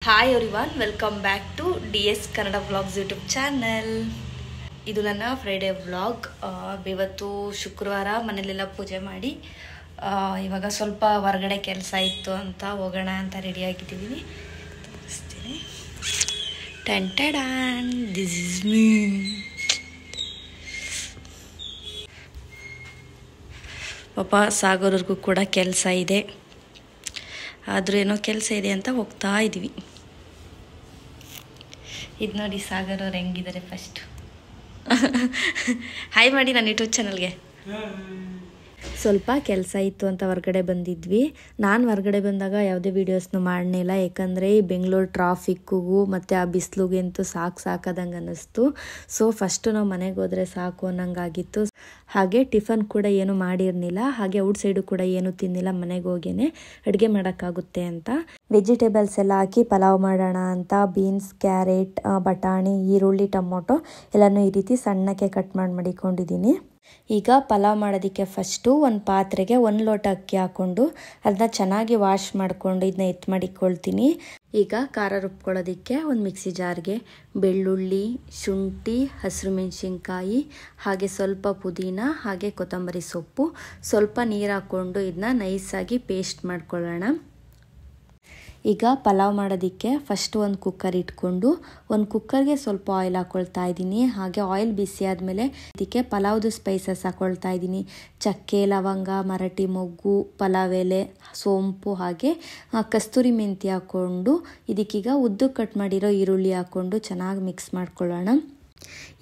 Hi everyone, welcome back to DS Kannada vlogs YouTube channel. ಇದು ನನ್ನ Friday vlog. ಇವತ್ತು ಶುಕ್ರವಾರ, ಮನೇಲೆಲ್ಲ ಪೂಜೆ ಮಾಡಿ ಇವಾಗ ಸ್ವಲ್ಪ ಹೊರಗಡೆ ಕೆಲಸ ಇತ್ತು ಅಂತ ಹೋಗೋಣ ಅಂತ ರೆಡಿ ಆಗಿದ್ದೀವಿ. ತೋರಿಸ್ತೀನಿ. Ton this is me. ಪಾಪ ಸಾಗರವ್ರಿಗೂ ಕೂಡ ಕೆಲಸ ಇದೆ, ಆದರೂ ಏನೋ ಕೆಲಸ ಇದೆ ಅಂತ ಹೋಗ್ತಾ ಇದ್ದೀವಿ. ಇದು ನೋಡಿ ಸಾಗರ್ ಅವ್ರು ಹೆಂಗಿದ್ದಾರೆ. ಫಸ್ಟ್ ಹಾಯ್ ಮಾಡಿ ನನ್ನ ಯೂಟ್ಯೂಬ್ ಚಾನಲ್ಗೆ. ಸ್ವಲ್ಪ ಕೆಲಸ ಇತ್ತು ಅಂತ ಹೊರಗಡೆ ಬಂದಿದ್ವಿ. ನಾನು ಹೊರಗಡೆ ಬಂದಾಗ ಯಾವುದೇ ವೀಡಿಯೋಸ್ನು ಮಾಡಲಿಲ್ಲ, ಯಾಕಂದರೆ ಈ ಬೆಂಗಳೂರು ಟ್ರಾಫಿಕ್ಕಿಗೂ ಮತ್ತು ಆ ಬಿಸಿಲಿಗೆ ಅಂತೂ ಸಾಕಾದಂಗೆ ಅನ್ನಿಸ್ತು. ಸೊ ಫಸ್ಟು ನಾವು ಮನೆಗೆ ಹೋದರೆ ಸಾಕು ಅನ್ನೋಂಗಾಗಿತ್ತು. ಹಾಗೆ ಟಿಫನ್ ಕೂಡ ಏನು ಮಾಡಿರಲಿಲ್ಲ, ಹಾಗೆ ಔಟ್ ಸೈಡು ಕೂಡ ಏನು ತಿನ್ನಿಲ್ಲ. ಮನೆಗೆ ಹೋಗೇನೆ ಅಡುಗೆ ಮಾಡೋಕ್ಕಾಗುತ್ತೆ ಅಂತ ವೆಜಿಟೇಬಲ್ಸ್ ಎಲ್ಲ ಹಾಕಿ ಪಲಾವ್ ಮಾಡೋಣ ಅಂತ ಬೀನ್ಸ್, ಕ್ಯಾರೆಟ್, ಬಟಾಣಿ, ಈರುಳ್ಳಿ, ಟೊಮೊಟೊ ಎಲ್ಲನೂ ಈ ರೀತಿ ಸಣ್ಣಕ್ಕೆ ಕಟ್ ಮಾಡಿಕೊಂಡಿದ್ದೀನಿ. ಈಗ ಪಲಾವ್ ಮಾಡೋದಕ್ಕೆ ಫಸ್ಟು ಒಂದು ಪಾತ್ರೆಗೆ 1 ಲೋಟ ಅಕ್ಕಿ ಹಾಕ್ಕೊಂಡು ಅದನ್ನ ಚೆನ್ನಾಗಿ ವಾಶ್ ಮಾಡಿಕೊಂಡು ಇದನ್ನ ಮಾಡಿಕೊಳ್ತೀನಿ. ಈಗ ಖಾರ ರುಬ್ಕೊಳ್ಳೋದಕ್ಕೆ ಒಂದು ಮಿಕ್ಸಿ ಜಾರ್ಗೆ ಬೆಳ್ಳುಳ್ಳಿ, ಶುಂಠಿ, ಹಸಿರು ಮೆಣಸಿನ್ಕಾಯಿ, ಹಾಗೆ ಸ್ವಲ್ಪ ಪುದೀನ, ಹಾಗೆ ಕೊತ್ತಂಬರಿ ಸೊಪ್ಪು, ಸ್ವಲ್ಪ ನೀರು ಹಾಕ್ಕೊಂಡು ಇದನ್ನ ನೈಸಾಗಿ ಪೇಸ್ಟ್ ಮಾಡ್ಕೊಳ್ಳೋಣ. ಈಗ ಪಲಾವ್ ಮಾಡೋದಕ್ಕೆ ಫಸ್ಟ್ ಒಂದು ಕುಕ್ಕರ್ ಇಟ್ಕೊಂಡು ಒಂದು ಕುಕ್ಕರ್ಗೆ ಸ್ವಲ್ಪ ಆಯಿಲ್ ಹಾಕ್ಕೊಳ್ತಾ ಇದ್ದೀನಿ. ಹಾಗೆ ಆಯಿಲ್ ಬಿಸಿ ಆದಮೇಲೆ ಇದಕ್ಕೆ ಪಲಾವ್ದು ಸ್ಪೈಸಸ್ ಹಾಕ್ಕೊಳ್ತಾ ಇದ್ದೀನಿ. ಚಕ್ಕೆ, ಲವಂಗ, ಮರಾಠಿ ಮೊಗ್ಗು, ಪಲಾವ್ ಎಲೆ, ಸೋಂಪು, ಹಾಗೆ ಕಸ್ತೂರಿ ಮೆಂತಿ ಹಾಕ್ಕೊಂಡು ಇದಕ್ಕೀಗ ಉದ್ದಕ್ಕೆ ಕಟ್ ಮಾಡಿರೋ ಈರುಳ್ಳಿ ಹಾಕ್ಕೊಂಡು ಚೆನ್ನಾಗಿ ಮಿಕ್ಸ್ ಮಾಡ್ಕೊಳ್ಳೋಣ.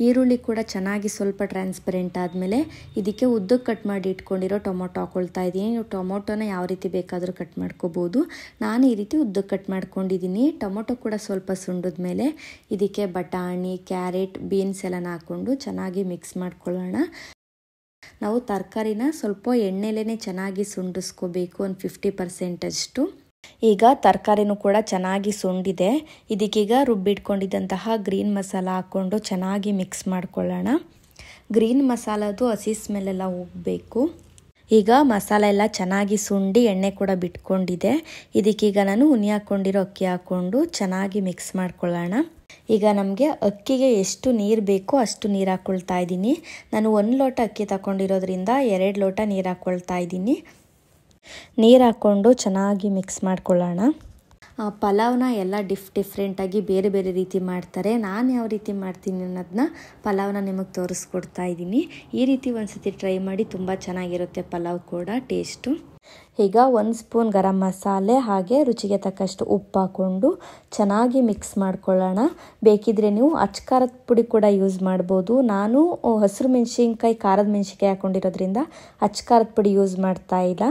ಈರುಳ್ಳಿ ಕೂಡ ಚೆನ್ನಾಗಿ ಸ್ವಲ್ಪ ಟ್ರಾನ್ಸ್ಪರೆಂಟ್ ಆದಮೇಲೆ ಇದಕ್ಕೆ ಉದ್ದಕ್ಕೆ ಕಟ್ ಮಾಡಿ ಇಟ್ಕೊಂಡಿರೋ ಟೊಮೊಟೊ ಹಾಕ್ಕೊಳ್ತಾ ಇದ್ದೀನಿ. ನೀವು ಟೊಮೊಟೊನ ಯಾವ ರೀತಿ ಬೇಕಾದರೂ ಕಟ್ ಮಾಡ್ಕೋಬೋದು. ನಾನು ಈ ರೀತಿ ಉದ್ದಕ್ಕೆ ಕಟ್ ಮಾಡ್ಕೊಂಡಿದ್ದೀನಿ. ಟೊಮೊಟೊ ಕೂಡ ಸ್ವಲ್ಪ ಸುಂಡಿದ್ಮೇಲೆ ಇದಕ್ಕೆ ಬಟಾಣಿ, ಕ್ಯಾರೆಟ್, ಬೀನ್ಸ್ ಎಲ್ಲನ ಹಾಕ್ಕೊಂಡು ಚೆನ್ನಾಗಿ ಮಿಕ್ಸ್ ಮಾಡ್ಕೊಳ್ಳೋಣ. ನಾವು ತರಕಾರಿನ ಸ್ವಲ್ಪ ಎಣ್ಣೆಲೇ ಚೆನ್ನಾಗಿ ಸುಂಡಿಸ್ಕೋಬೇಕು, ಒಂದು 50% ಅಷ್ಟು. ಈಗ ತರಕಾರಿನೂ ಕೂಡ ಚೆನ್ನಾಗಿ ಸುಂಡಿದೆ. ಇದಕ್ಕೀಗ ರುಬ್ಬಿಟ್ಕೊಂಡಿದ್ದಂತಹ ಗ್ರೀನ್ ಮಸಾಲ ಹಾಕ್ಕೊಂಡು ಚೆನ್ನಾಗಿ ಮಿಕ್ಸ್ ಮಾಡ್ಕೊಳ್ಳೋಣ. ಗ್ರೀನ್ ಮಸಾಲದು ಹಸಿ ಸ್ಮೆಲ್ಲೆಲ್ಲ ಹೋಗಬೇಕು. ಈಗ ಮಸಾಲ ಎಲ್ಲ ಚೆನ್ನಾಗಿ ಸುಂಡಿ ಎಣ್ಣೆ ಕೂಡ ಬಿಟ್ಕೊಂಡಿದೆ. ಇದಕ್ಕೀಗ ನಾನು ಉನಿ ಹಾಕ್ಕೊಂಡಿರೋ ಅಕ್ಕಿ ಹಾಕ್ಕೊಂಡು ಚೆನ್ನಾಗಿ ಮಿಕ್ಸ್ ಮಾಡ್ಕೊಳ್ಳೋಣ. ಈಗ ನಮಗೆ ಅಕ್ಕಿಗೆ ಎಷ್ಟು ನೀರು ಬೇಕೋ ಅಷ್ಟು ನೀರು ಹಾಕ್ಕೊಳ್ತಾ ಇದ್ದೀನಿ. ನಾನು 1 ಲೋಟ ಅಕ್ಕಿ ತಗೊಂಡಿರೋದ್ರಿಂದ 2 ಲೋಟ ನೀರು ಹಾಕ್ಕೊಳ್ತಾ ಇದ್ದೀನಿ. ನೀರು ಹಾಕ್ಕೊಂಡು ಚೆನ್ನಾಗಿ ಮಿಕ್ಸ್ ಮಾಡ್ಕೊಳ್ಳೋಣ. ಪಲಾವ್ನ ಎಲ್ಲ ಡಿಫ್ರೆಂಟಾಗಿ ಬೇರೆ ಬೇರೆ ರೀತಿ ಮಾಡ್ತಾರೆ. ನಾನು ಯಾವ ರೀತಿ ಮಾಡ್ತೀನಿ ಅನ್ನೋದನ್ನ ಪಲಾವ್ನ ನಿಮಗೆ ತೋರಿಸ್ಕೊಡ್ತಾ ಇದ್ದೀನಿ. ಈ ರೀತಿ ಒಂದ್ಸತಿ ಟ್ರೈ ಮಾಡಿ, ತುಂಬ ಚೆನ್ನಾಗಿರುತ್ತೆ ಪಲಾವ್ ಕೂಡ ಟೇಸ್ಟು. ಈಗ 1 ಸ್ಪೂನ್ ಗರಂ ಮಸಾಲೆ, ಹಾಗೆ ರುಚಿಗೆ ತಕ್ಕಷ್ಟು ಉಪ್ಪು ಹಾಕ್ಕೊಂಡು ಚೆನ್ನಾಗಿ ಮಿಕ್ಸ್ ಮಾಡ್ಕೊಳ್ಳೋಣ. ಬೇಕಿದ್ರೆ ನೀವು ಖಾರದ ಪುಡಿ ಕೂಡ ಯೂಸ್ ಮಾಡ್ಬೋದು. ನಾನು ಹಸಿರು ಮೆಣಸಿನ್ಕಾಯಿ, ಖಾರದ ಮೆಣಸಿನ್ಕಾಯಿ ಹಾಕ್ಕೊಂಡಿರೋದ್ರಿಂದ ಖಾರದ ಪುಡಿ ಯೂಸ್ ಮಾಡ್ತಾ ಇಲ್ಲ.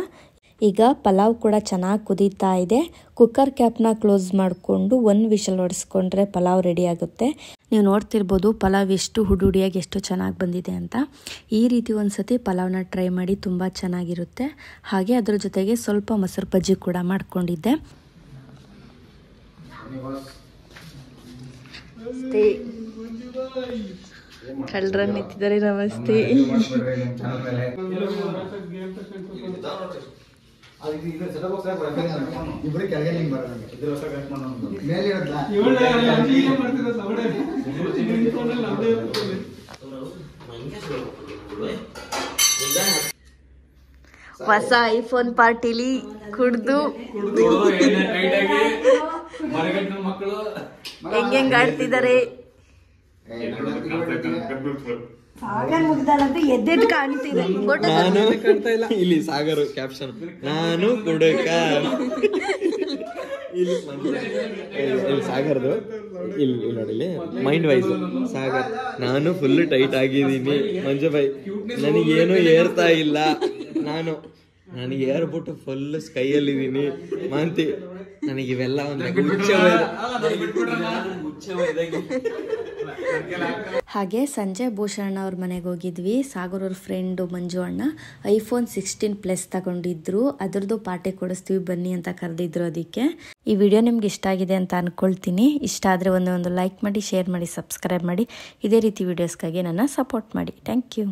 ಈಗ ಪಲಾವ್ ಕೂಡ ಚೆನ್ನಾಗಿ ಕುದೀತಾ ಇದೆ. ಕುಕ್ಕರ್ ಕ್ಯಾಪ್ನ ಕ್ಲೋಸ್ ಮಾಡಿಕೊಂಡು 1 ವಿಷಲ್ ಹೊಡೆಸ್ಕೊಂಡ್ರೆ ಪಲಾವ್ ರೆಡಿ ಆಗುತ್ತೆ. ನೀವು ನೋಡ್ತಿರ್ಬೋದು ಪಲಾವ್ ಎಷ್ಟು ಹುಡುಡಿಯಾಗಿ ಎಷ್ಟು ಚೆನ್ನಾಗಿ ಬಂದಿದೆ ಅಂತ. ಈ ರೀತಿ ಒಂದ್ಸತಿ ಪಲಾವ್ನ ಟ್ರೈ ಮಾಡಿ, ತುಂಬ ಚೆನ್ನಾಗಿರುತ್ತೆ. ಹಾಗೆ ಅದ್ರ ಜೊತೆಗೆ ಸ್ವಲ್ಪ ಮೊಸರು ಬಜ್ಜಿ ಕೂಡ ಮಾಡ್ಕೊಂಡಿದ್ದೆ. ಕಳ್ಳರನ್ನ ನಿಂತಿದ್ದಾರೆ. ನಮಸ್ತೆ. ಹೊಸ ಐಫೋನ್ ಪಾರ್ಟಿಲಿ ಕುಡ್ದು ಹೆಂಗ್ ಆಡ್ತಿದ್ದಾರೆ. ಎದ್ದೆಟ್ಟು ಕಾಣ್ತಿದೆ. ಇಲ್ಲಿ ಸಾಗರ್ ಕ್ಯಾಪ್ಷನ್, ನಾನು ಕುಡುಕ. ಇಲ್ಲಿ ಸಾಗರ್ದು ಇಲ್ಲಿ ನೋಡಿ, ಮೈಂಡ್ ವೈಸ್ ಸಾಗರ್, ನಾನು ಫುಲ್ ಟೈಟ್ ಆಗಿದ್ದೀನಿ. ಮಂಜು ಬೈ, ನನಗೇನು ಏರ್ತಾ ಇಲ್ಲ. ನನಗೆ ಏರ್ಬಿಟ್ಟು ಫುಲ್ ಸ್ಕೈಯಲ್ಲಿದ್ದೀನಿ. ಮಾಂತಿ, ನನಗಿವೆಲ್ಲ ಹಾಗೆ ಸಂಜೆ ಭೂಷಣ್ ಅವ್ರ ಮನೆಗೆ ಹೋಗಿದ್ವಿ. ಸಾಗರ್ ಅವ್ರ ಫ್ರೆಂಡು ಮಂಜು ಅಣ್ಣ iPhone 16 Plus ತಗೊಂಡಿದ್ರು. ಅದರದ್ದು ಪಾರ್ಟಿ ಕೊಡಿಸ್ತೀವಿ ಬನ್ನಿ ಅಂತ ಕರೆದಿದ್ರು. ಅದಕ್ಕೆ ಈ ವಿಡಿಯೋ ನಿಮ್ಗೆ ಇಷ್ಟ ಆಗಿದೆ ಅಂತ ಅನ್ಕೊಳ್ತೀನಿ. ಇಷ್ಟ ಆದರೆ ಒಂದು ಲೈಕ್ ಮಾಡಿ, ಶೇರ್ ಮಾಡಿ, ಸಬ್ಸ್ಕ್ರೈಬ್ ಮಾಡಿ. ಇದೇ ರೀತಿ ವಿಡಿಯೋಸ್ಗಾಗಿ ನನ್ನ ಸಪೋರ್ಟ್ ಮಾಡಿ. Thank you.